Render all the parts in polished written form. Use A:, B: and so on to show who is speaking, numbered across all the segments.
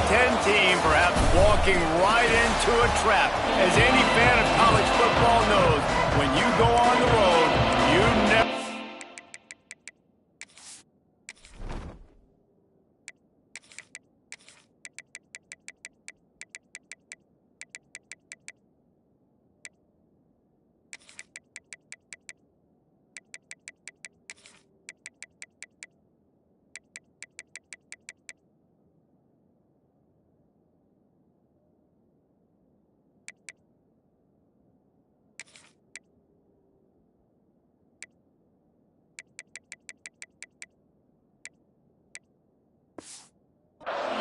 A: 10 team perhaps walking right into a trap. As any fan of college football knows, when you go on the road, you never...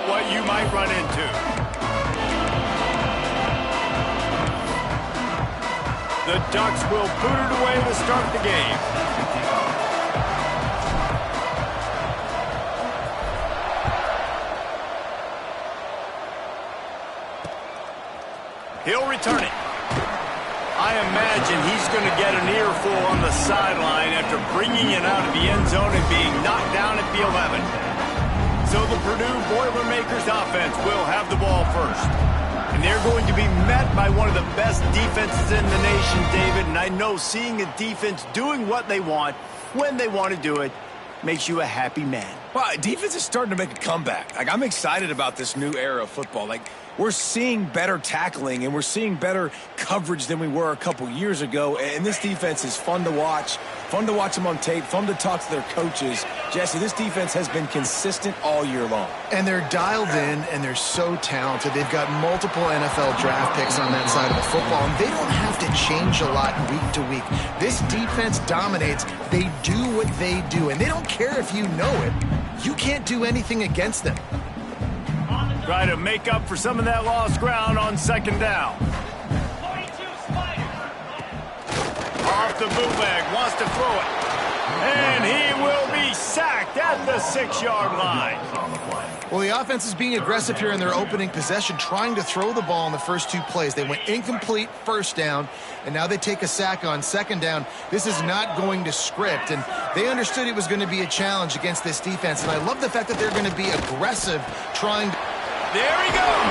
A: what you might run into. The Ducks will boot it away to start the game. He'll return it. I imagine he's going to get an earful on the sideline after bringing it out of the end zone and being knocked down at the 11. So the Purdue Boilermakers offense will have the ball first. And they're going to be met by one of the best defenses in the nation, David. And I know seeing a defense doing what they want, when they want to do it, makes you a happy man.
B: Well, defense is starting to make a comeback. Like, I'm excited about this new era of football. Like, we're seeing better tackling and we're seeing better coverage than we were a couple years ago. And this defense is fun to watch them on tape, fun to talk to their coaches. Jesse, this defense has been consistent all year long.
C: And they're dialed in, and they're so talented. They've got multiple NFL draft picks on that side of the football, and they don't have to change a lot week to week. This defense dominates. They do what they do, and they don't care if you know it. You can't do anything against them.
A: Try to make up for some of that lost ground on second down. Off the bootleg, wants to throw it. And he will be sacked at the 6-yard line.
C: Well, the offense is being aggressive here in their opening possession, trying to throw the ball in the first 2 plays. They went incomplete first down, and now they take a sack on second down. This is not going to script, and they understood it was going to be a challenge against this defense. And I love the fact that they're going to be aggressive, trying to...
A: There he goes.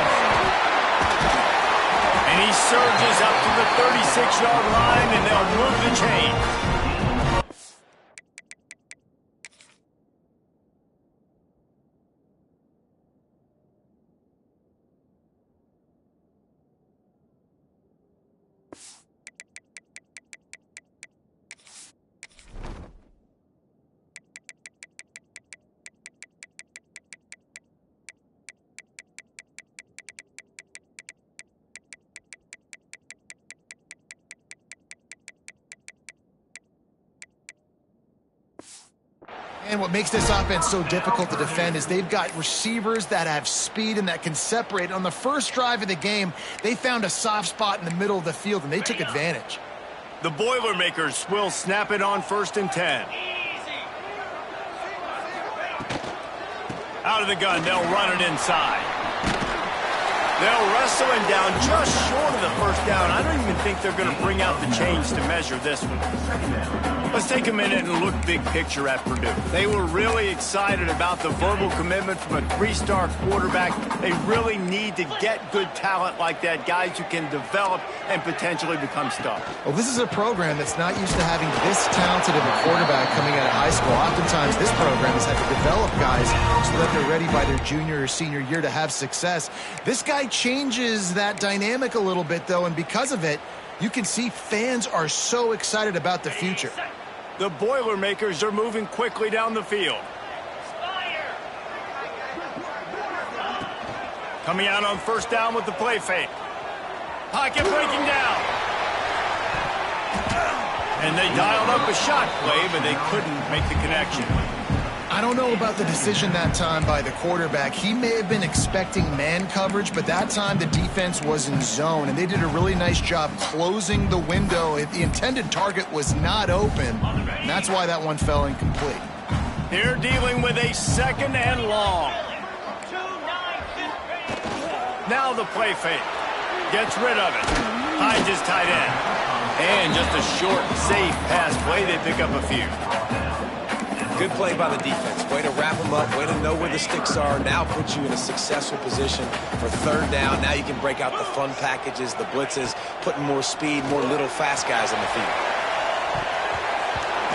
A: And he surges up to the 36-yard line, and they'll move the chain.
C: And what makes this offense so difficult to defend is they've got receivers that have speed and that can separate. On the first drive of the game, they found a soft spot in the middle of the field, and they took advantage.
A: The Boilermakers will snap it on 1st and 10. Out of the gun, they'll run it inside. They'll wrestle him down just short of the first down. I don't even think they're going to bring out the chains to measure this one. Let's take a minute and look big picture at Purdue. They were really excited about the verbal commitment from a 3-star quarterback. They really need to get good talent like that, guys who can develop and potentially become stars.
C: Well, this is a program that's not used to having this talented of a quarterback coming out of high school. Oftentimes, this program has had to develop guys so that they're ready by their junior or senior year to have success. This guy changes that dynamic a little bit, though, and because of it, you can see fans are so excited about the future.
A: The Boilermakers are moving quickly down the field. Coming out on 1st down with the play fake. Pocket breaking down. And they dialed up a shot play, but they couldn't make the connection.
C: I don't know about the decision that time by the quarterback. He may have been expecting man coverage, but that time the defense was in zone, and they did a really nice job closing the window. The intended target was not open, and that's why that one fell incomplete.
A: They're dealing with a 2nd and long. Now the play fake. Gets rid of it. Hides his tight end. And just a short, safe pass play. They pick up a few.
B: Good play by the defense. Way to wrap them up. Way to know where the sticks are. Now put you in a successful position for third down. Now you can break out the fun packages, the blitzes, putting more speed, more little fast guys on the field.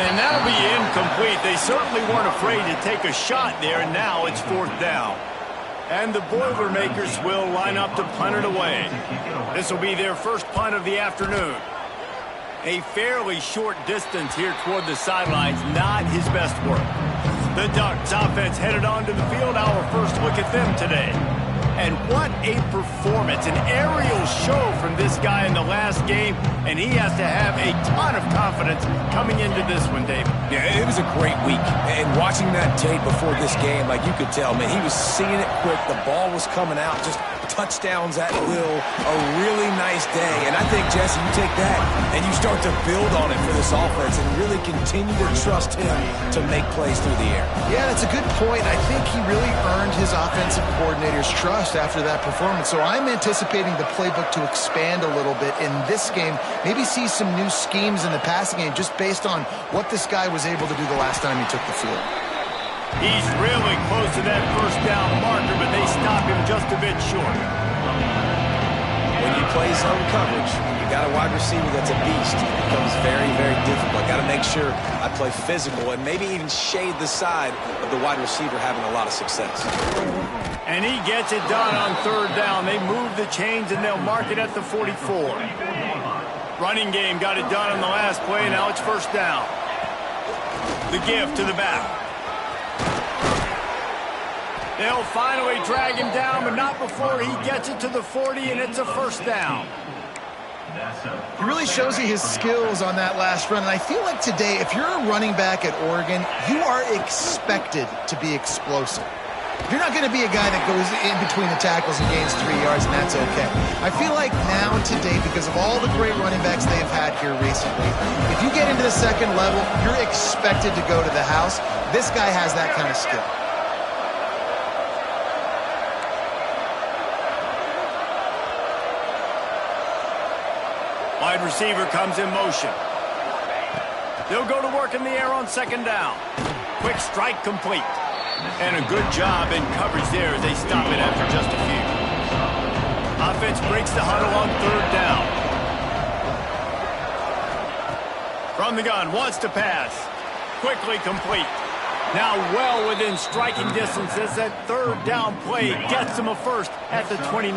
A: And that'll be incomplete. They certainly weren't afraid to take a shot there, and now it's fourth down. And the Boilermakers will line up to punt it away. This will be their first punt of the afternoon. A fairly short distance here toward the sidelines, not his best work. The Ducks offense headed onto the field. Our first look at them today. And what a performance, an aerial show from this guy in the last game, and he has to have a ton of confidence coming into this one, David.
B: Yeah, it was a great week, and watching that tape before this game, like you could tell, man, he was seeing it quick. The ball was coming out, just touchdowns at will. A really nice day, and I think, Jesse, you take that and you start to build on it for this offense and really continue to trust him to make plays through the air.
C: Yeah, that's a good point. I think he really earned his offensive coordinator's trust after that performance. So I'm anticipating the playbook to expand a little bit in this game, maybe see some new schemes in the passing game just based on what this guy was able to do the last time he took the field.
A: He's really close to that first down marker, but they stop him just a bit short.
B: When you play zone coverage, you got a wide receiver that's a beast. It becomes very, very difficult. Got to make sure I play physical and maybe even shade the side of the wide receiver having a lot of success.
A: And he gets it done on third down. They move the chains, and they'll mark it at the 44. Running game got it done on the last play. Now it's first down. The give to the back. They'll finally drag him down, but not before he gets it to the 40, and it's a first down.
C: He really shows you his skills on that last run. And I feel like today, if you're a running back at Oregon, you are expected to be explosive. You're not going to be a guy that goes in between the tackles and gains 3 yards, and that's okay. I feel like now and today, because of all the great running backs they have had here recently, if you get into the second level, you're expected to go to the house. This guy has that kind of skill.
A: Wide receiver comes in motion. They'll go to work in the air on second down. Quick strike complete. And a good job in coverage there as they stop it after just a few. Offense breaks the huddle on third down. From the gun, wants to pass. Quickly complete. Now well within striking distance as that third down play gets them a first at the 29.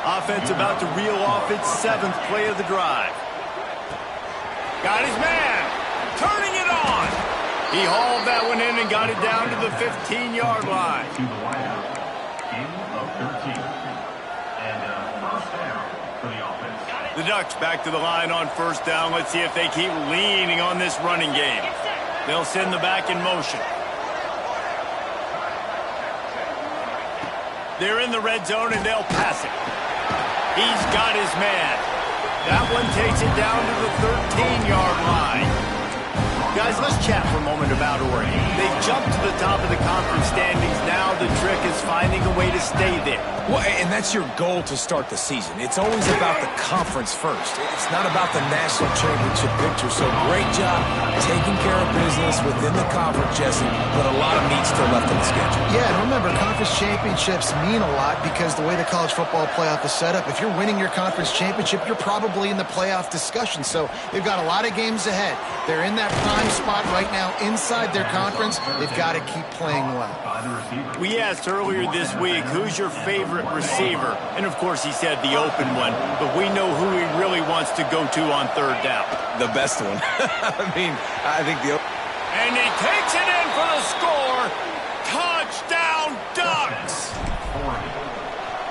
A: Offense about to reel off its 7th play of the drive. Got his man. Turning it on. He hauled that one in and got it down to the 15-yard line.
D: To the wideout, gain of 13. And first down for the offense.
A: The Ducks back to the line on first down. Let's see if they keep leaning on this running game. They'll send the back in motion. They're in the red zone and they'll pass it. He's got his man. That one takes it down to the 13-yard line. Guys, let's chat for a moment about Oregon. They jumped to the top of the conference standings. Now the trick is finding a way to stay there.
B: Well, and that's your goal to start the season. It's always about the conference first. It's not about the national championship picture. So great job taking care of business within the conference, Jesse, but a lot of meat still left in the schedule.
C: Yeah, and remember, conference championships mean a lot because the way the college football playoff is set up, if you're winning your conference championship, you're probably in the playoff discussion. So they've got a lot of games ahead. They're in that prime spot right now inside their conference. They've got to keep playing well.
A: We asked earlier this week, who's your favorite receiver? And, of course, he said the open one. But we know who he really wants to go to on third down.
B: The best one. I think the...
A: And he takes it in for the score. Touchdown, Ducks!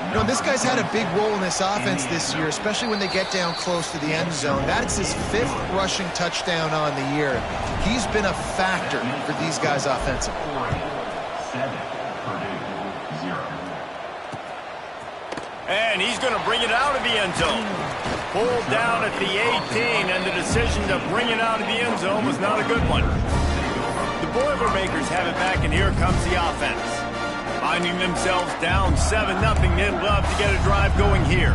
C: You know, this guy's had a big role in this offense this year, especially when they get down close to the end zone. That's his 5th rushing touchdown on the year. He's been a factor for these guys offensively.
D: 7, Purdue, 0.
A: And he's going to bring it out of the end zone. Pulled down at the 18, and the decision to bring it out of the end zone was not a good one. The Boilermakers have it back, and here comes the offense. Finding themselves down 7-0, they'd love to get a drive going here.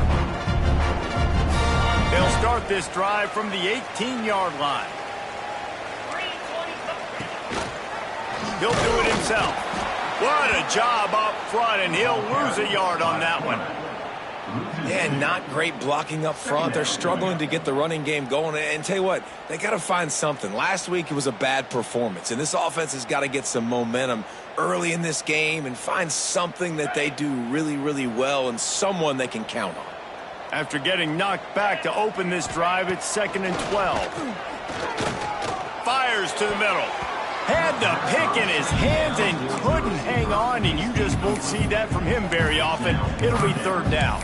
A: They'll start this drive from the 18-yard line. He'll do it himself. What a job up front, and he'll lose a yard on that one.
B: Yeah, not great blocking up front. They're struggling to get the running game going. And tell you what, they got to find something. Last week it was a bad performance, and this offense has got to get some momentum early in this game and find something that they do really, really well and someone they can count on.
A: After getting knocked back to open this drive, it's 2nd and 12. Fires to the middle. Had the pick in his hands and couldn't hang on, and you just won't see that from him very often. It'll be 3rd down.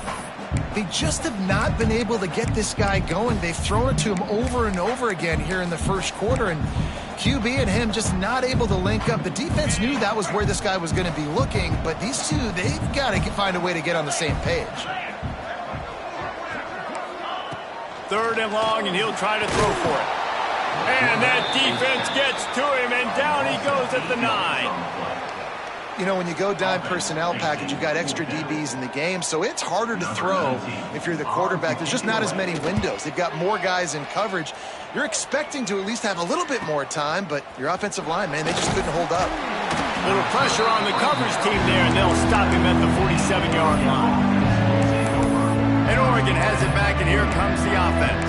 C: They just have not been able to get this guy going. They've thrown it to him over and over again here in the first quarter, and QB and him just not able to link up. The defense knew that was where this guy was going to be looking, but these two, they've got to find a way to get on the same page.
A: 3rd and long, and he'll try to throw for it. And that defense gets to him, and down he goes at the 9.
C: You know, when you go dime personnel package, you've got extra DBs in the game, so it's harder to throw if you're the quarterback. There's just not as many windows. They've got more guys in coverage. You're expecting to at least have a little bit more time, but your offensive line, man, they just couldn't hold up.
A: Little pressure on the coverage team there, and they'll stop him at the 47-yard line. And Oregon has it back, and here comes the offense.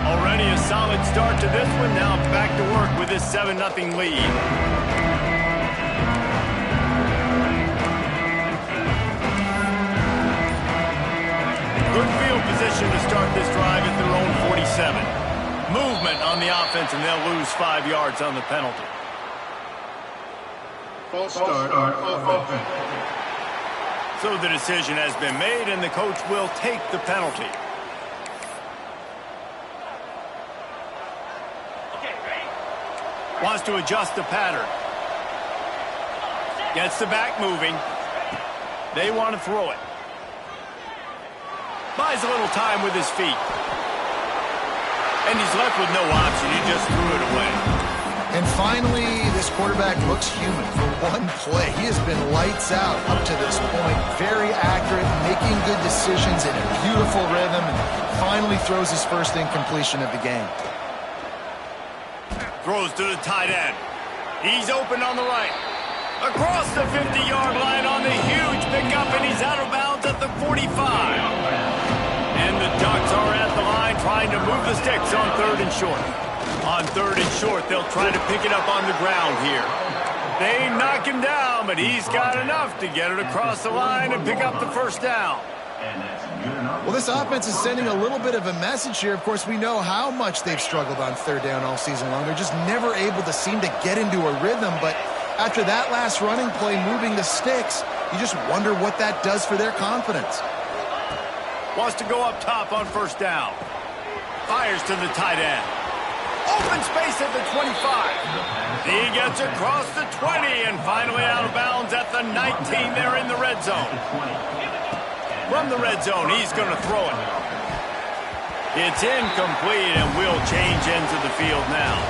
A: Already a solid start to this one. Now back to work with this 7-0 lead. Good field position to start this drive at their own 47. Movement on the offense, and they'll lose 5 yards on the penalty.
D: False start on offense.
A: So the decision has been made, and the coach will take the penalty. Wants to adjust the pattern. Gets the back moving. They want to throw it. Buys a little time with his feet. And he's left with no option. He just threw it away.
C: And finally, this quarterback looks human for one play. He has been lights out up to this point. Very accurate, making good decisions in a beautiful rhythm, and finally throws his first incompletion of the game.
A: Throws to the tight end. He's open on the right. Across the 50-yard line on the huge pickup, and he's out of bounds at the 45. And the Ducks are at the line trying to move the sticks on 3rd and short. On 3rd and short, they'll try to pick it up on the ground here. They knock him down, but he's got enough to get it across the line and pick up the 1st down.
C: Well, this offense is sending a little bit of a message here. Of course, we know how much they've struggled on 3rd down all season long. They're just never able to seem to get into a rhythm, but after that last running play moving the sticks, you just wonder what that does for their confidence.
A: Wants to go up top on 1st down. Fires to the tight end. Open space at the 25. He gets across the 20 and finally out of bounds at the 19. They're in the red zone. From the red zone, he's going to throw it. It's incomplete, and we'll change ends of the field now.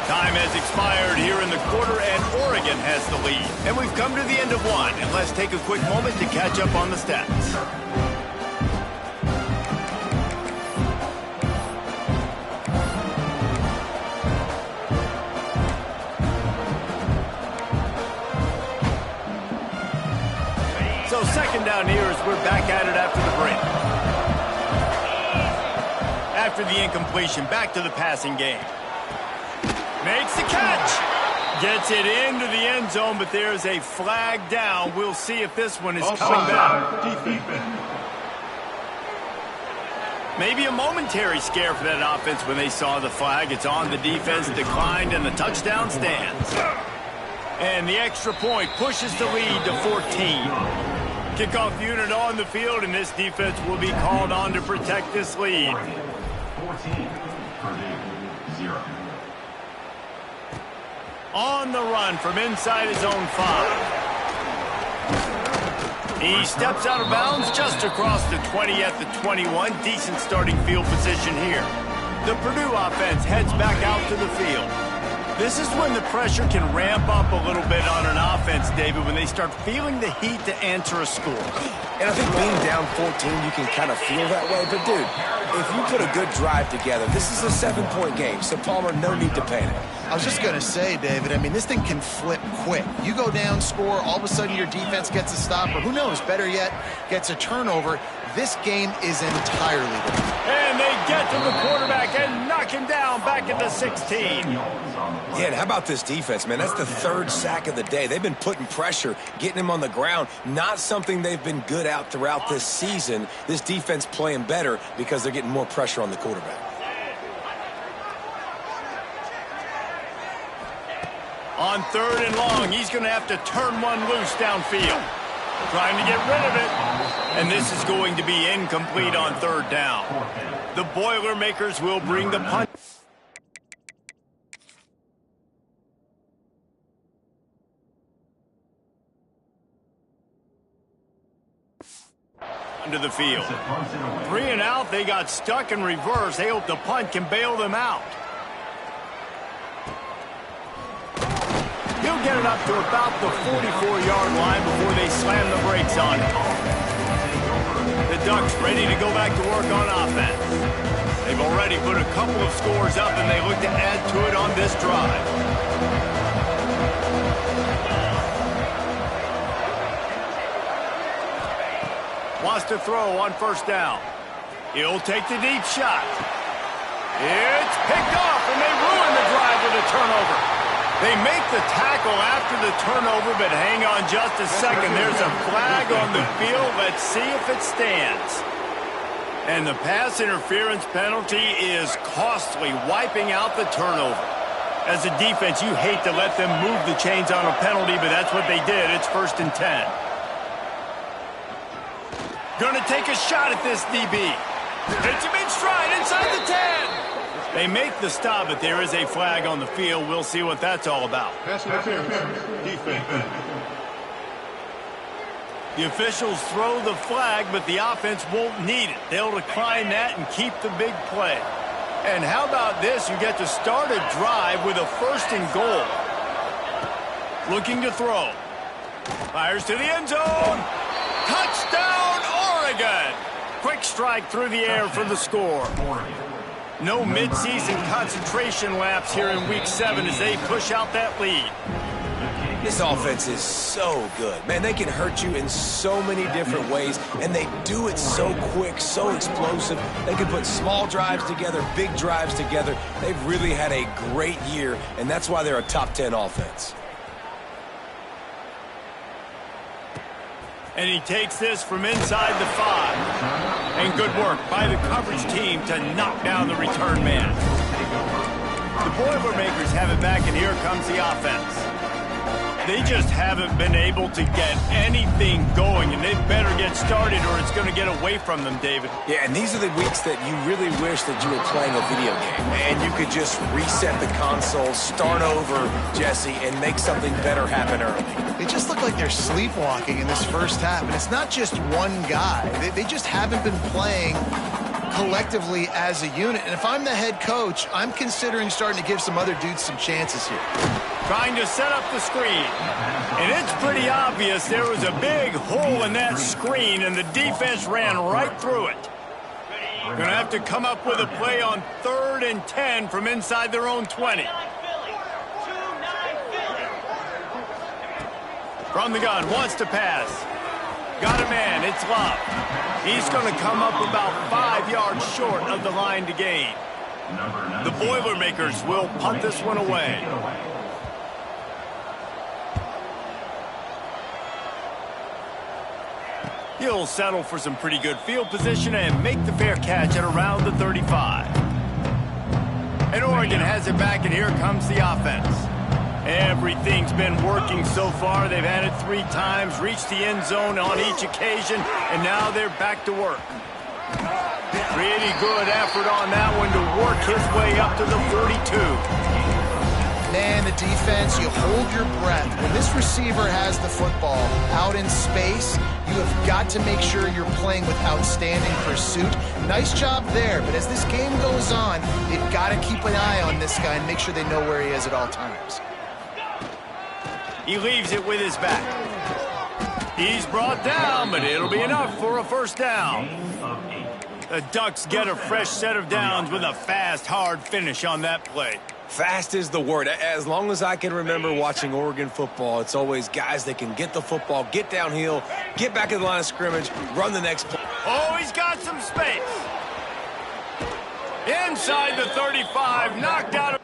A: Time has expired here in the quarter, and Oregon has the lead. And we've come to the end of one, and let's take a quick moment to catch up on the stats. So 2nd down here as we're back at it after the break. After the incompletion, back to the passing game. Makes the catch. Gets it into the end zone, but there's a flag down. We'll see if this one is coming back. Maybe a momentary scare for that offense when they saw the flag. It's on the defense, declined, and the touchdown stands. And the extra point pushes the lead to 14. Kickoff unit on the field, and this defense will be called on to protect this lead.
D: 14, Purdue, 0.
A: On the run from inside his own 5. He steps out of bounds just across the 20 at the 21. Decent starting field position here. The Purdue offense heads back out to the field. This is when the pressure can ramp up a little bit on an offense, David, when they start feeling the heat to answer a score.
B: And I think being down 14, you can kind of feel that way. But, dude, if you put a good drive together, this is a 7-point game, so, Palmer, no need to panic.
C: I was just going to say, David, I mean, this thing can flip quick. You go down, score, all of a sudden your defense gets a stop, or who knows, better yet, gets a turnover. This game is entirely different.
A: And they get to the quarterback and knock him down back at the 16.
B: Yeah, and how about this defense, man? That's the third sack of the day. They've been putting pressure, getting him on the ground. Not something they've been good at throughout this season. This defense playing better because they're getting more pressure on the quarterback.
A: On 3rd and long, he's going to have to turn one loose downfield. Trying to get rid of it. And this is going to be incomplete on 3rd down. The Boilermakers will bring the punt. Into the field. 3 and out, they got stuck in reverse. They hope the punt can bail them out. He'll get it up to about the 44-yard line before they slam the brakes on it. The Ducks ready to go back to work on offense. They've already put a couple of scores up, and they look to add to it on this drive. Wants to throw on 1st down. He'll take the deep shot. It's picked off, and they ruin the drive with a turnover. They make the tackle after the turnover, but hang on just a second. There's a flag on the field. Let's see if it stands. And the pass interference penalty is costly, wiping out the turnover. As a defense, you hate to let them move the chains on a penalty, but that's what they did. It's 1st and 10. Gonna take a shot at this DB. Hits him in stride inside the 10. They make the stop, but there is a flag on the field. We'll see what that's all about.
D: Pass interference. Defense.
A: The officials throw the flag, but the offense won't need it. They'll decline that and keep the big play. And how about this? You get to start a drive with a 1st and goal. Looking to throw. Fires to the end zone. Touchdown, Oregon! Quick strike through the air for the score. No midseason concentration laps here in Week 7 as they push out that lead.
B: This offense is so good. Man, they can hurt you in so many different ways, and they do it so quick, so explosive. They can put small drives together, big drives together. They've really had a great year, and that's why they're a top 10 offense.
A: And he takes this from inside the 5. And good work by the coverage team to knock down the return man. The Boilermakers have it back, and here comes the offense. They just haven't been able to get anything going, and they better get started or it's going to get away from them, David.
B: Yeah, and these are the weeks that you really wish that you were playing a video game, and you could just reset the console, start over, Jesse, and make something better happen early.
C: They just look like they're sleepwalking in this 1st half, and it's not just one guy. They just haven't been playing collectively as a unit. And if I'm the head coach, I'm considering starting to give some other dudes some chances here.
A: Trying to set up the screen. And it's pretty obvious there was a big hole in that screen, and the defense ran right through it. Going to have to come up with a play on 3rd and 10 from inside their own 20. From the gun, wants to pass. Got a man, it's Love. He's going to come up about 5 yards short of the line to gain. The Boilermakers will punt this one away. He'll settle for some pretty good field position and make the fair catch at around the 35. And Oregon has it back, and here comes the offense. Everything's been working so far. They've had it 3 times, reached the end zone on each occasion, and now they're back to work. Pretty good effort on that one to work his way up to the 42.
C: Man, the defense, you hold your breath. When this receiver has the football out in space, you have got to make sure you're playing with outstanding pursuit. Nice job there, but as this game goes on, they've got to keep an eye on this guy and make sure they know where he is at all times.
A: He leaves it with his back. He's brought down, but it'll be enough for a 1st down. The Ducks get a fresh set of downs with a fast, hard finish on that play.
B: Fast is the word. As long as I can remember watching Oregon football, it's always guys that can get the football, get downhill, get back in the line of scrimmage, run the next play.
A: Oh, he's got some space. Inside the 35, knocked out of...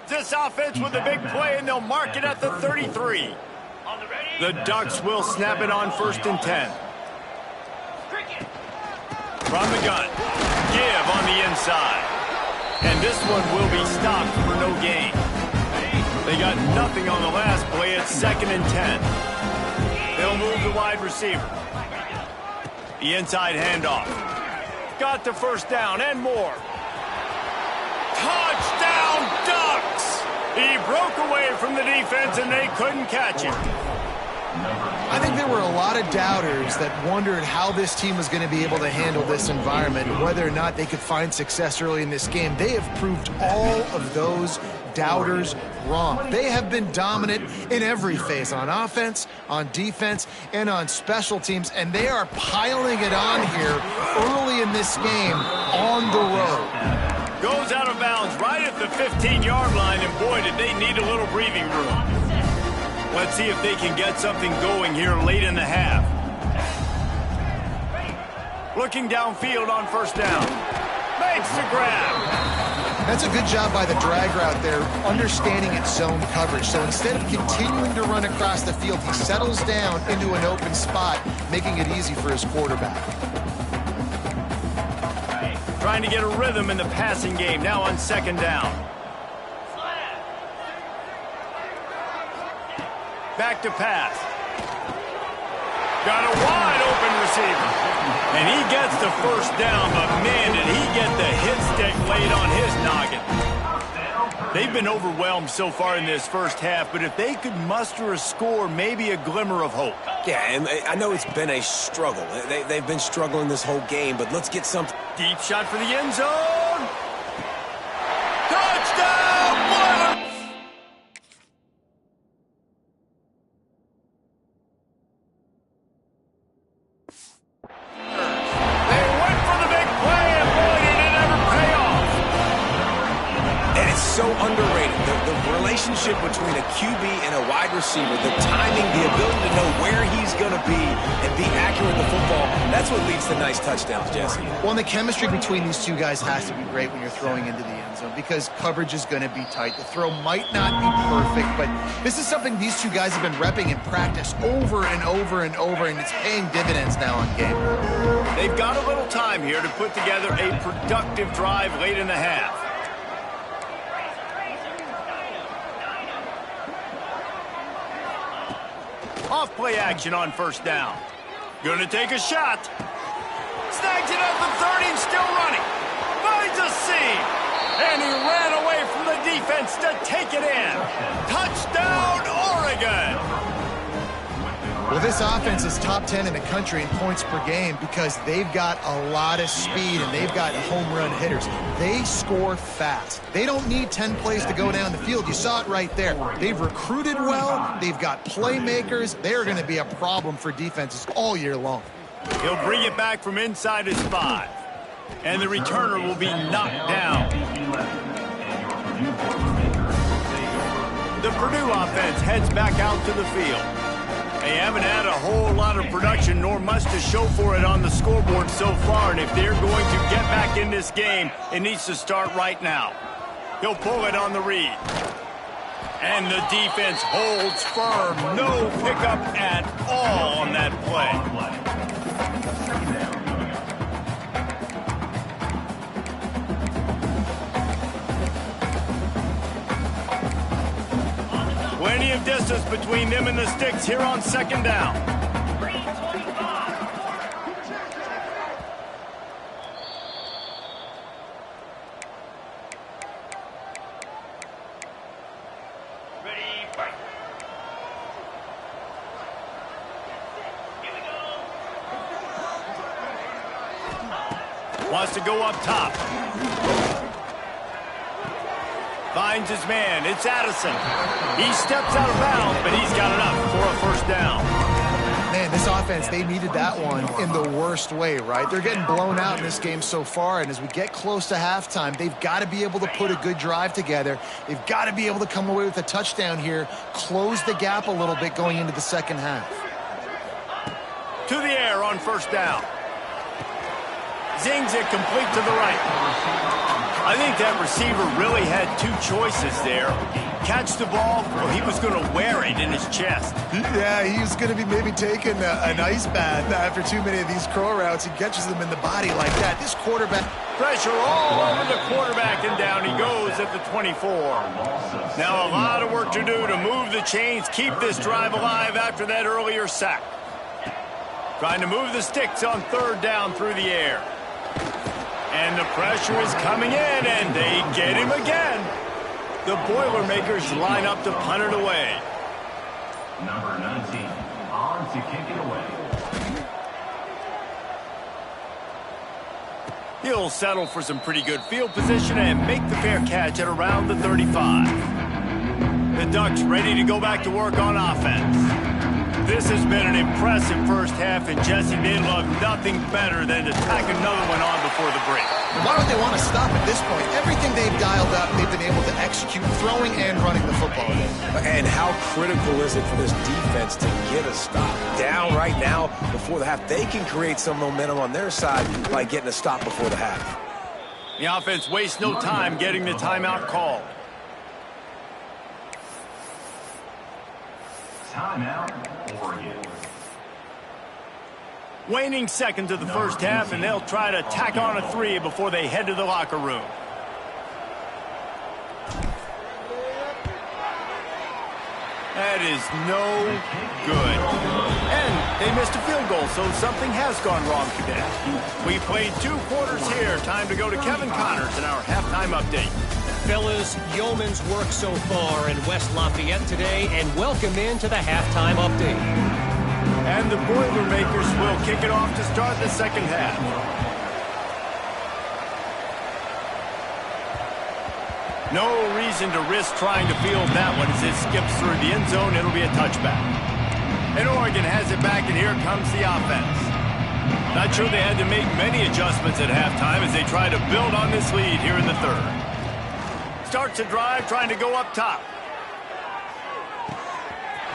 A: This offense with a big play, and they'll mark it at the 33. The Ducks will snap it on 1st and 10. From the gun. Give on the inside. And this one will be stopped for no gain. They got nothing on the last play. It's 2nd and 10. They'll move the wide receiver. The inside handoff. Got the 1st down and more. Touchdown, Ducks! He broke away from the defense, and they couldn't catch him.
C: I think there were a lot of doubters that wondered how this team was going to be able to handle this environment, whether or not they could find success early in this game. They have proved all of those doubters wrong. They have been dominant in every phase, on offense, on defense, and on special teams, and they are piling it on here early in this game on the road.
A: Goes out of bounds right at the 15-yard line, and boy, did they need a little breathing room. Let's see if they can get something going here late in the half. Looking downfield on 1st down. Makes the grab.
C: That's a good job by the drag route there, understanding its zone coverage. So instead of continuing to run across the field, he settles down into an open spot, making it easy for his quarterback.
A: Trying to get a rhythm in the passing game, now on 2nd down. Back to pass. Got a wide open receiver. And he gets the 1st down, but man, did he get the hit stick laid on his noggin. They've been overwhelmed so far in this 1st half, but if they could muster a score, maybe a glimmer of hope.
B: Yeah, and I know it's been a struggle. They've been struggling this whole game, but let's get something.
A: Deep shot for the end zone. Touchdown, Boilers! They went for the big play, and boy, did it ever pay off.
B: And it's so underrated. The relationship between a QB and a wide receiver, the timing, the ability to know where he's going to be and be accurate with the football, that's what leads to nice touchdowns, Jesse.
C: Well, and the chemistry between these two guys has to be great when you're throwing into the end zone because coverage is going to be tight. The throw might not be perfect, but this is something these two guys have been repping in practice over and over and over, and it's paying dividends now on game.
A: They've got a little time here to put together a productive drive late in the half. Off play action on 1st down. Gonna take a shot. Snags it at the 30 and still running. Finds a seam. And he ran away from the defense to take it in. Touchdown, Oregon!
C: Well, this offense is top 10 in the country in points per game because they've got a lot of speed and they've got home run hitters. They score fast. They don't need 10 plays to go down the field. You saw it right there. They've recruited well. They've got playmakers. They're going to be a problem for defenses all year long.
A: He'll bring it back from inside his 5. And the returner will be knocked down. The Purdue offense heads back out to the field. They haven't had a whole lot of production nor much to show for it on the scoreboard so far, and if they're going to get back in this game, it needs to start right now. He'll pull it on the read. And the defense holds firm. No pickup at all on that play. Plenty of distance between them and the sticks here on 2nd down. Ready, fight. Wants to go up top. Finds his man. It's Addison. He steps out of bounds, but he's got enough for a 1st down.
C: This offense, they needed that one in the worst way, right? They're getting blown out in this game so far, and as we get close to halftime, they've got to be able to put a good drive together. They've got to be able to come away with a touchdown here, close the gap a little bit going into the second half.
A: To the air on first down. Zings it complete to the right. I think that receiver really had two choices there. Catch the ball, or he was going to wear it in his chest.
C: Yeah, he was going to be maybe taking an ice bath after too many of these curl routes. He catches them in the body like that. This quarterback...
A: Pressure all over the quarterback, and down he goes at the 24. Now a lot of work to do to move the chains, keep this drive alive after that earlier sack. Trying to move the sticks on third down through the air. And the pressure is coming in, and they get him again. The Boilermakers line up to punt it away.
D: Number 19, on to kick it away.
A: He'll settle for some pretty good field position and make the fair catch at around the 35. The Ducks ready to go back to work on offense. This has been an impressive first half, and Jesse, they'd love nothing better than to tack another one on before the break.
C: Why would they want to stop at this point? Everything they've dialed up, they've been able to execute, throwing and running the football.
B: And how critical is it for this defense to get a stop? Down right now before the half, they can create some momentum on their side by getting a stop before the half.
A: The offense wastes no time getting the timeout called.
D: Timeout, Oregon.
A: Waning seconds of the first half, and they'll try to tack on a 3 before they head to the locker room. That is no good. And they missed a field goal, so something has gone wrong today. We played 2 quarters here. Time to go to Kevin Connors in our halftime update.
E: Fellas, yeoman's work so far in West Lafayette today, and welcome into the halftime update.
A: And the Boilermakers will kick it off to start the second half. No reason to risk trying to field that one as it skips through the end zone. It'll be a touchback. And Oregon has it back, and here comes the offense. Not sure they had to make many adjustments at halftime as they try to build on this lead here in the third. Starts a drive, trying to go up top.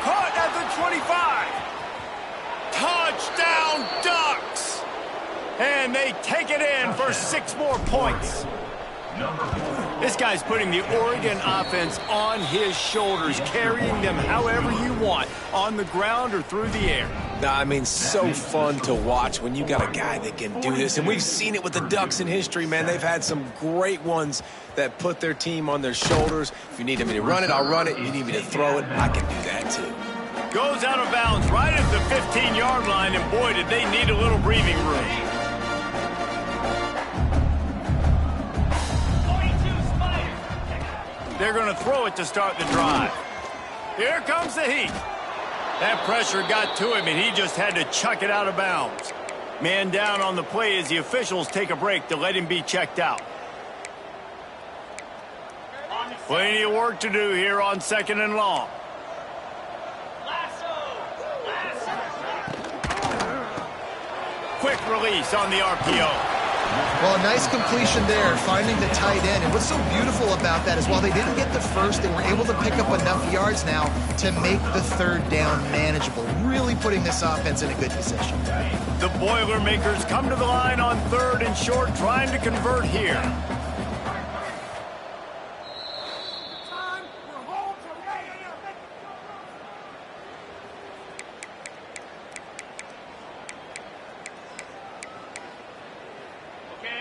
A: Caught at the 25. Touchdown, Ducks! And they take it in for 6 more points. This guy's putting the Oregon offense on his shoulders, carrying them however you want, on the ground or through the air.
B: I mean, so fun to watch when you got a guy that can do this. And we've seen it with the Ducks in history, man. They've had some great ones that put their team on their shoulders. If you need me to run it, I'll run it. You need me to throw it, I can do that too.
A: Goes out of bounds right at the 15-yard line, and boy, did they need a little breathing room. They're going to throw it to start the drive. Here comes the heat. That pressure got to him, and he just had to chuck it out of bounds. Man down on the play as the officials take a break to let him be checked out. Plenty of work to do here on 2nd and long. Quick release on the RPO.
C: Well, a nice completion there, finding the tight end. And what's so beautiful about that is while they didn't get the first, they were able to pick up enough yards now to make the third down manageable, really putting this offense in a good position.
A: The Boilermakers come to the line on 3rd and short, trying to convert here.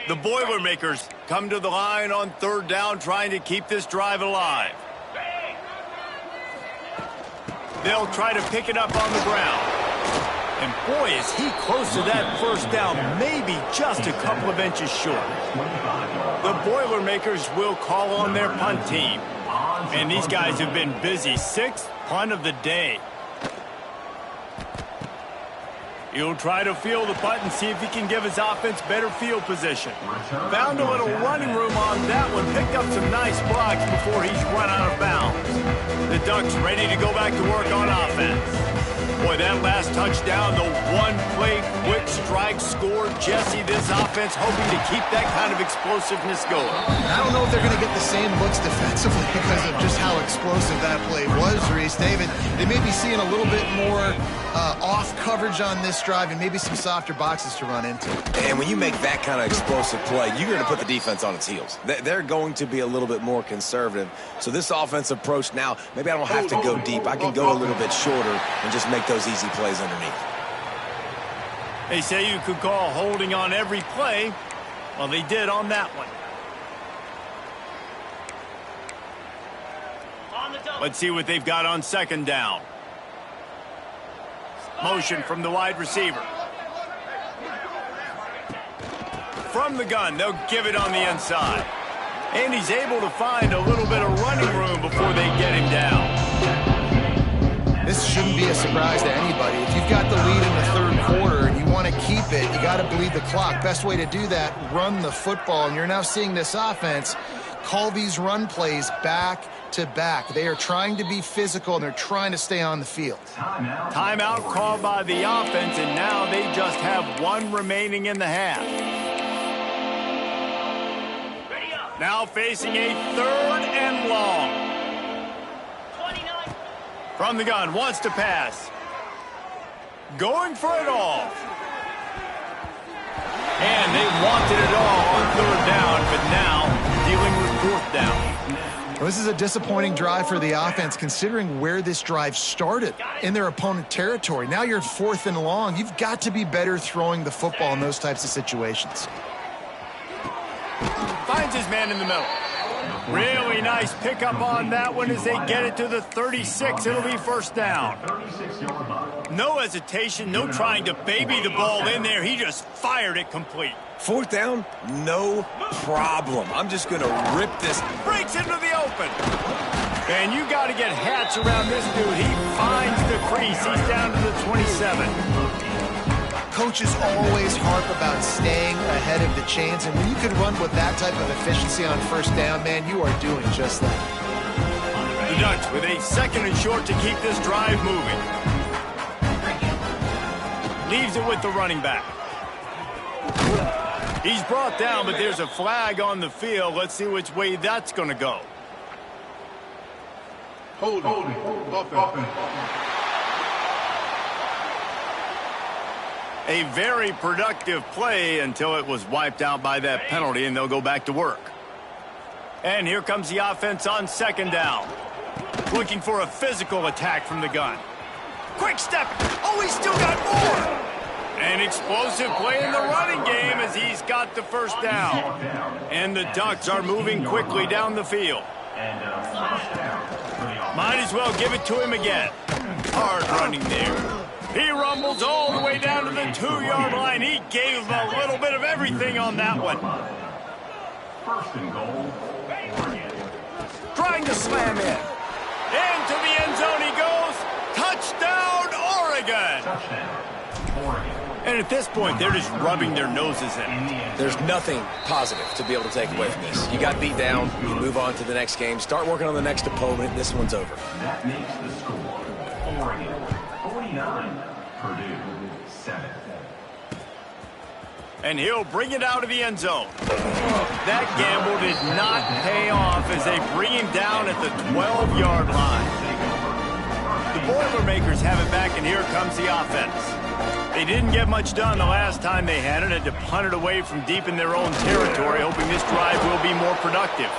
A: The Boilermakers come to the line on 3rd down, trying to keep this drive alive. They'll try to pick it up on the ground. And boy, is he close to that first down, maybe just a couple of inches short. The Boilermakers will call on their punt team. And these guys have been busy. 6th punt of the day. He'll try to field the punt and see if he can give his offense better field position. Found a little running room on that one. Picked up some nice blocks before he's run out of bounds. The Ducks ready to go back to work on offense. Boy, that last touchdown, the one-play quick strike score. Jesse, this offense hoping to keep that kind of explosiveness going.
C: I don't know if they're going to get the same looks defensively because of just how explosive that play was, Reese. David, they may be seeing a little bit more off coverage on this drive and maybe some softer boxes to run into.
B: And when you make that kind of explosive play, you're going to put the defense on its heels. They're going to be a little bit more conservative. So this offensive approach now, maybe I don't have to go deep. I can go a little bit shorter and just make those easy plays underneath.
A: They say you could call holding on every play. Well, they did on that one. Let's see what they've got on second down. Motion from the wide receiver. From the gun, they'll give it on the inside. And he's able to find a little bit of running room before they get him down.
C: This shouldn't be a surprise to anybody. If you've got the lead in the third quarter and you want to keep it, you got to bleed the clock. Best way to do that, run the football. And you're now seeing this offense call these run plays back to back. They are trying to be physical, and they're trying to stay on the field.
A: Timeout called by the offense, and now they just have one remaining in the half. Now facing a third and long. From the gun, wants to pass. Going for it all. And they wanted it all on third down, but now dealing with fourth down.
C: Well, this is a disappointing drive for the offense, considering where this drive started in their opponent territory. Now you're fourth and long. You've got to be better throwing the football in those types of situations.
A: Finds his man in the middle. Really nice pickup on that one as they get it to the 36. It'll be first down. No hesitation, no trying to baby the ball in there. He just fired it complete.
B: Fourth down, no problem. I'm just going to rip this.
A: Breaks into the open. And you got to get hats around this dude. He finds the crease. He's down to the 27.
C: Coaches always harp about staying ahead of the chains, and when you can run with that type of efficiency on first down, man, you are doing just that.
A: The Dutch with a second and short to keep this drive moving. Leaves it with the running back. He's brought down, but there's a flag on the field. Let's see which way that's going to go.
D: Hold offense.
A: A very productive play until it was wiped out by that penalty, and they'll go back to work. And here comes the offense on second down. Looking for a physical attack from the gun. Quick step. Oh, he's still got more. An explosive play in the running game as he's got the first down. And the Ducks are moving quickly down the field. Might as well give it to him again. Hard running there. He rumbles all the way down to the 2-yard line. He gave him a little bit of everything on that one.
D: First and goal, Oregon.
A: Trying to slam in. Into the end zone he goes. Touchdown, Oregon.
D: Touchdown, Oregon.
A: And at this point, they're just rubbing their noses in it.
B: There's nothing positive to be able to take away from this. You got beat down, you move on to the next game, start working on the next opponent, this one's over.
D: That makes the score, Oregon 49, Purdue 7.
A: And he'll bring it out of the end zone. That gamble did not pay off as they bring him down at the 12-yard line. The Boilermakers have it back, and here comes the offense. They didn't get much done the last time they had it. Had to punt it away from deep in their own territory, hoping this drive will be more productive.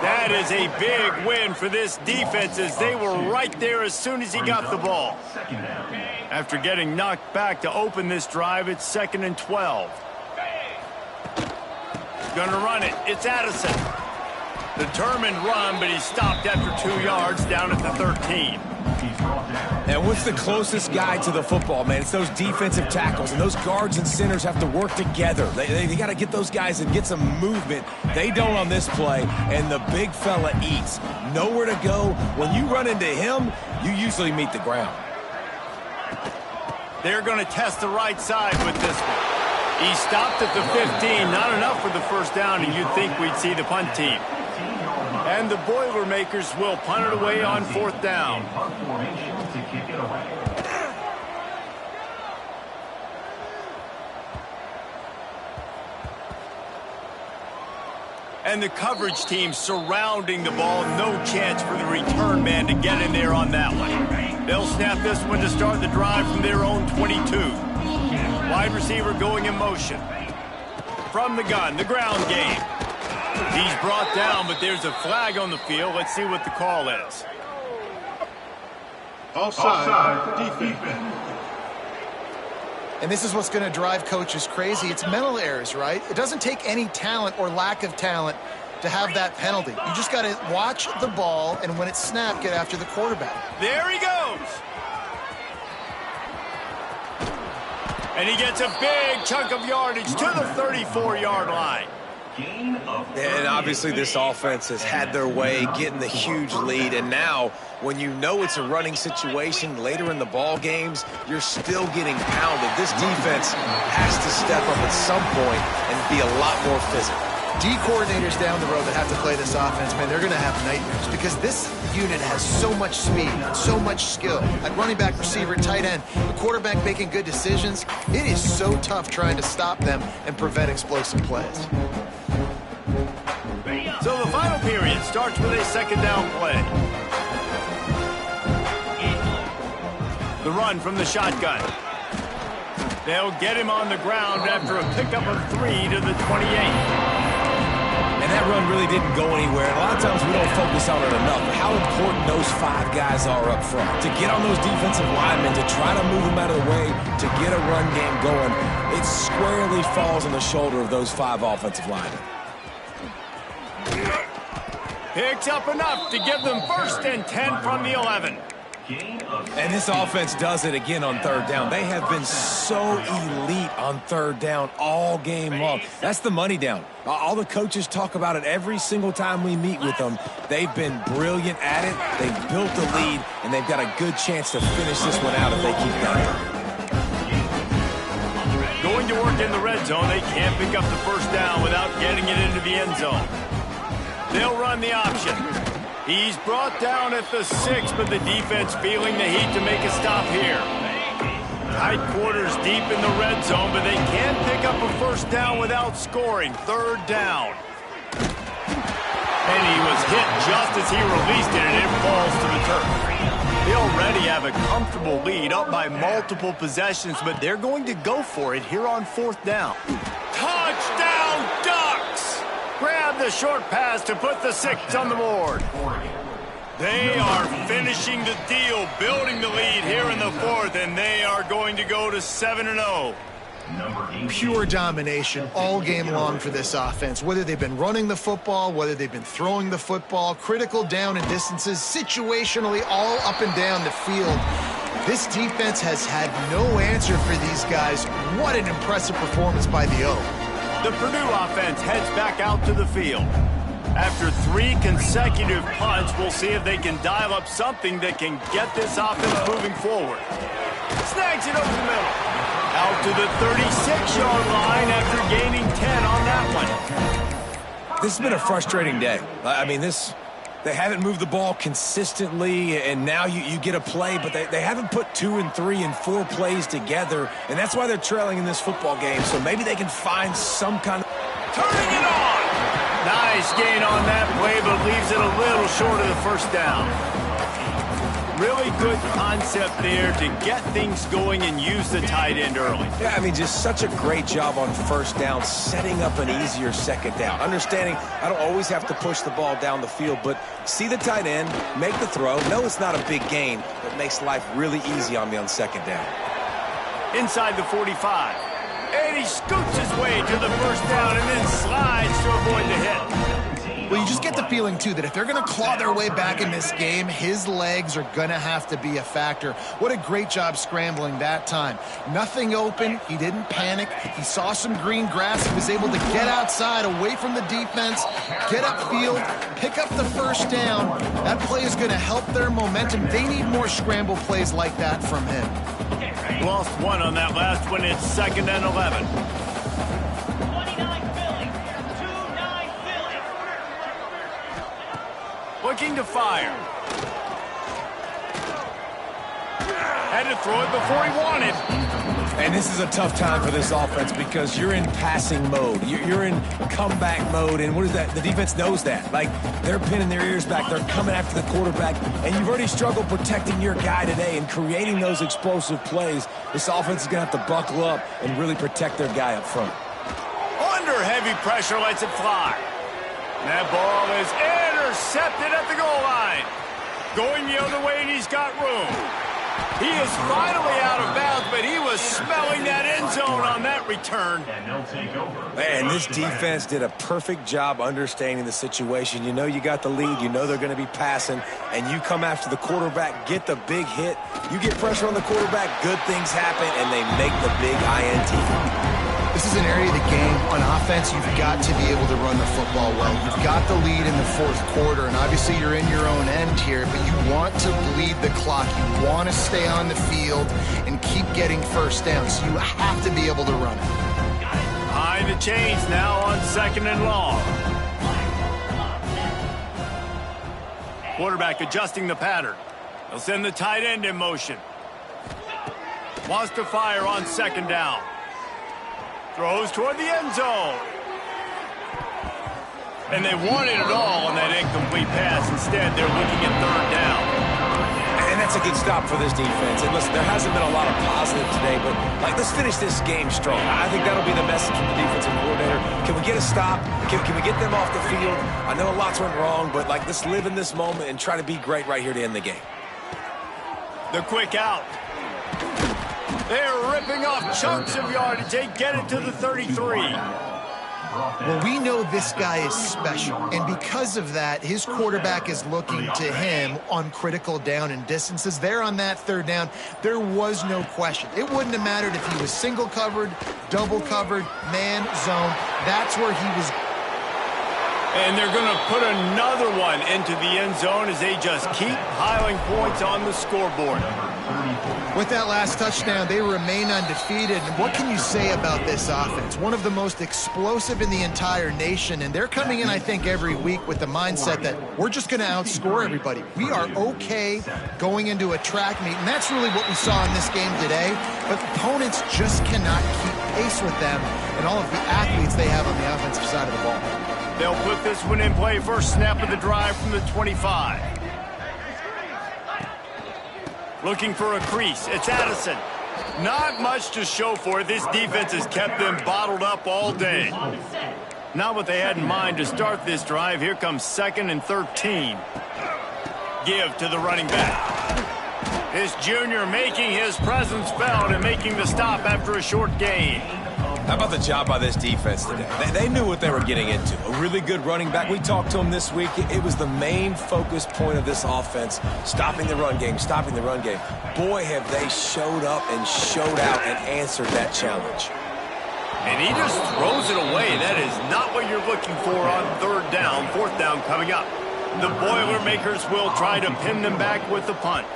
A: That is a big win for this defense as they were right there as soon as he got the ball. After getting knocked back to open this drive, it's 2nd and 12. Gonna run it. It's Addison. Determined run, but he's stopped after 2 yards down at the 13.
B: And what's the closest guy to the football, man? It's those defensive tackles, and those guards and centers have to work together. They got to get those guys and get some movement. They don't on this play, and the big fella eats. Nowhere to go. When you run into him, you usually meet the ground.
A: They're going to test the right side with this one. He stopped at the 15. Not enough for the first down, and you'd think we'd see the punt team. And the Boilermakers will punt it away on 4th down. And the coverage team surrounding the ball. No chance for the return man to get in there on that one. They'll snap this one to start the drive from their own 22. Wide receiver going in motion. From the gun, the ground game. He's brought down, but there's a flag on the field. Let's see what the call is.
D: Offside defense.
C: And this is what's going to drive coaches crazy. It's mental errors, right? It doesn't take any talent or lack of talent to have that penalty. You just got to watch the ball, and when it's snapped, get after the quarterback.
A: There he goes. And he gets a big chunk of yardage to the 34-yard line.
B: And obviously this offense has had their way getting the huge lead, and now when you know it's a running situation later in the ball games, you're still getting pounded. This defense has to step up at some point and be a lot more physical.
C: D coordinators down the road that have to play this offense, man, they're going to have nightmares because this unit has so much speed, so much skill. At running back, receiver, tight end, the quarterback making good decisions. It is so tough trying to stop them and prevent explosive plays.
A: So the final period starts with a second down play. The run from the shotgun. They'll get him on the ground after a pickup of 3 to the 28.
B: And that run really didn't go anywhere. And a lot of times we don't focus on it enough. How important those 5 guys are up front. To get on those defensive linemen, to try to move them out of the way, to get a run game going, it squarely falls on the shoulder of those 5 offensive linemen.
A: Picks up enough to give them 1st and 10 from the 11.
B: And this offense does it again on third down. They have been so elite on third down all game long. That's the money down. All the coaches talk about it every single time we meet with them. They've been brilliant at it. They've built the lead, and they've got a good chance to finish this one out if they keep going.
A: Going to work in the red zone, they can't pick up the 1st down without getting it into the end zone. They'll run the option. He's brought down at the 6, but the defense feeling the heat to make a stop here. Tight quarters deep in the red zone, but they can't pick up a 1st down without scoring. 3rd down. And he was hit just as he released it, and it falls to the turf. They already have a comfortable lead up by multiple possessions, but they're going to go for it here on 4th down. Touchdown, Ducks! Grab the short pass to put the 6 on the board. They are finishing the deal, building the lead here in the 4th, and they are going to go to 7-0.
C: Pure domination all game long for this offense. Whether they've been running the football, whether they've been throwing the football, critical down and distances, situationally all up and down the field. This defense has had no answer for these guys. What an impressive performance by the O.
A: The Purdue offense heads back out to the field. After 3 consecutive punts, we'll see if they can dial up something that can get this offense moving forward. Snags it over the middle. Out to the 36-yard line after gaining 10 on that one.
B: This has been a frustrating day. I mean, they haven't moved the ball consistently, and now you get a play, but they haven't put 2 and 3 and 4 plays together, and that's why they're trailing in this football game. So maybe they can find some kind of...
A: Turning it on! Nice gain on that play, but leaves it a little short of the 1st down. Really good concept there to get things going and use the tight end early.
B: Yeah, I mean, just such a great job on 1st down, setting up an easier 2nd down. Understanding I don't always have to push the ball down the field, but see the tight end, make the throw. No, it's not a big gain, but makes life really easy on me on 2nd down.
A: Inside the 45. And he scoots his way to the 1st down and then slides to avoid the hit.
C: Well, you just get the feeling, too, that if they're going to claw their way back in this game, his legs are going to have to be a factor. What a great job scrambling that time. Nothing open. He didn't panic. He saw some green grass. He was able to get outside, away from the defense, get upfield, pick up the 1st down. That play is going to help their momentum. They need more scramble plays like that from him.
A: Lost 1 on that last one. It's 2nd and 11. Looking to fire. Had to throw it before he wanted.
B: And this is a tough time for this offense because you're in passing mode. You're in comeback mode, and what is that? The defense knows that. Like, they're pinning their ears back. They're coming after the quarterback, and you've already struggled protecting your guy today and creating those explosive plays. This offense is going to have to buckle up and really protect their guy up front.
A: Under heavy pressure, lets it fly. That ball is intercepted at the goal line. Going the other way, and he's got room. He is finally out of bounds, but he was smelling that end zone on that return.
B: Man, this defense did a perfect job understanding the situation. You know you got the lead. You know they're going to be passing, and you come after the quarterback, get the big hit. You get pressure on the quarterback, good things happen, and they make the big INT.
C: This is an area of the game. On offense, you've got to be able to run the football well. You've got the lead in the fourth quarter, and obviously you're in your own end here, but you want to bleed the clock. You want to stay on the field and keep getting first down, so you have to be able to run it.
A: Behind the chains now on 2nd and long. Quarterback adjusting the pattern. He'll send the tight end in motion. Wants to fire on 2nd down. Throws toward the end zone. And they wanted it all on that incomplete pass. Instead, they're looking at 3rd down.
B: And that's a good stop for this defense. And listen, there hasn't been a lot of positive today, but let's finish this game strong. I think that'll be the message from the defensive coordinator. Can we get a stop? Can we get them off the field? I know lots went wrong, but let's live in this moment and try to be great right here to end the game.
A: The quick out. They're ripping off chunks of yardage. They get it to the 33.
C: Well, we know this guy is special, and because of that, his quarterback is looking to him on critical down and distances. There on that 3rd down, there was no question. It wouldn't have mattered if he was single covered, double covered, man, zone. That's where he was.
A: And they're going to put another one into the end zone as they just keep piling points on the scoreboard.
C: With that last touchdown, they remain undefeated. And what can you say about this offense? One of the most explosive in the entire nation. And they're coming in, I think, every week with the mindset that we're just going to outscore everybody. We are okay going into a track meet. And that's really what we saw in this game today. But opponents just cannot keep pace with them and all of the athletes they have on the offensive side of the ball.
A: They'll put this one in play. First snap of the drive from the 25. Looking for a crease. It's Addison. Not much to show for it. This defense has kept them bottled up all day. Not what they had in mind to start this drive. Here comes 2nd and 13. Give to the running back. This junior making his presence felt and making the stop after a short gain.
B: How about the job by this defense today? They knew what they were getting into. A really good running back. We talked to him this week. It was the main focus point of this offense, stopping the run game, stopping the run game. Boy, have they showed up and showed out and answered that challenge.
A: And he just throws it away. That is not what you're looking for on 3rd down. 4th down coming up. The Boilermakers will try to pin them back with the punt.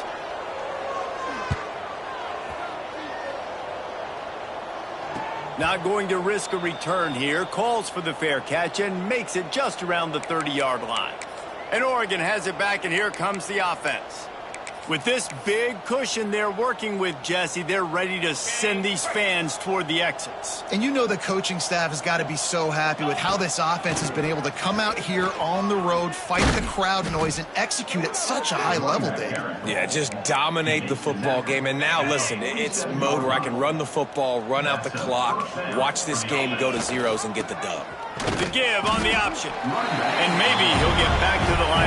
A: Not going to risk a return here. Calls for the fair catch and makes it just around the 30-yard line. And Oregon has it back, and here comes the offense. With this big cushion they're working with, Jesse, they're ready to send these fans toward the exits.
C: And you know the coaching staff has got to be so happy with how this offense has been able to come out here on the road, fight the crowd noise, and execute at such a high level, Dave.
B: Yeah, just dominate the football game. And now, listen, it's mode where I can run the football, run out the clock, watch this game go to zeros and get the dub.
A: The give on the option. And maybe he'll get back to the line